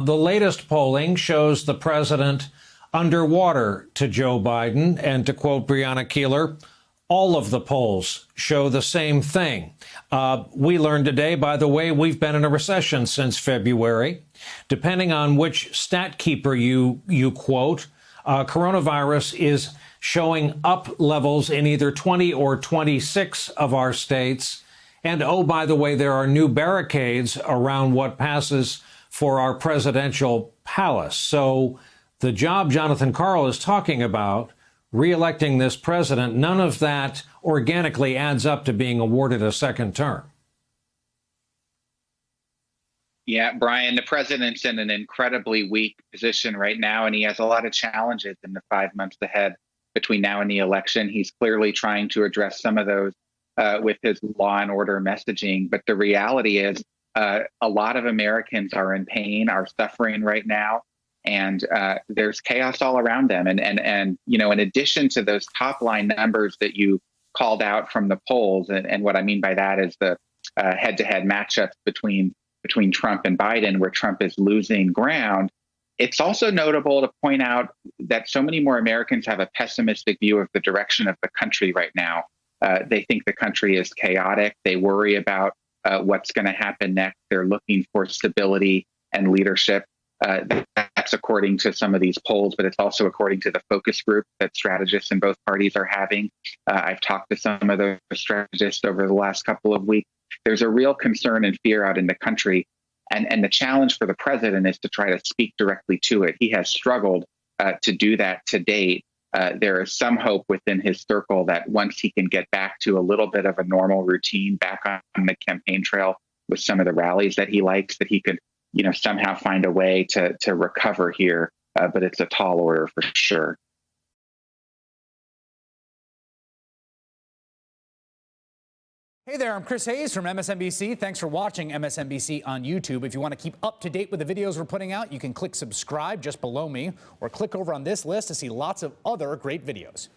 The latest polling shows the president underwater to Joe Biden. And to quote Brianna Keilar, all of the polls show the same thing. We learned today, by the way, we've been in a recession since February. Depending on which stat keeper you quote, coronavirus is showing up levels in either 20 or 26 of our states. And oh, by the way, there are new barricades around what passes for our presidential palace. So the job Jonathan Karl is talking about, re-electing this president, none of that organically adds up to being awarded a second term. Yeah, Brian, the president's in an incredibly weak position right now, and he has a lot of challenges in the 5 months ahead between now and the election. He's clearly trying to address some of those with his law and order messaging. But the reality is a lot of Americans are in pain, are suffering right now, and there's chaos all around them. And you know, in addition to those top line numbers that you called out from the polls, and what I mean by that is the head-to-head matchups between Trump and Biden, where Trump is losing ground. It's also notable to point out that so many more Americans have a pessimistic view of the direction of the country right now. They think the country is chaotic. They worry about what's going to happen next. They're looking for stability and leadership. That's according to some of these polls, but it's also according to the focus group that strategists in both parties are having. I've talked to some of those strategists over the last couple of weeks. There's a real concern and fear out in the country. And the challenge for the president is to try to speak directly to it. He has struggled to do that to date. There is some hope within his circle that once he can get back to a little bit of a normal routine, back on the campaign trail with some of the rallies that he likes, that he could, you know, somehow find a way to recover here. But it's a tall order for sure. Hey there, I'm Chris Hayes from MSNBC. Thanks for watching MSNBC on YouTube. If you want to keep up to date with the videos we're putting out, you can click subscribe just below me or click over on this list to see lots of other great videos.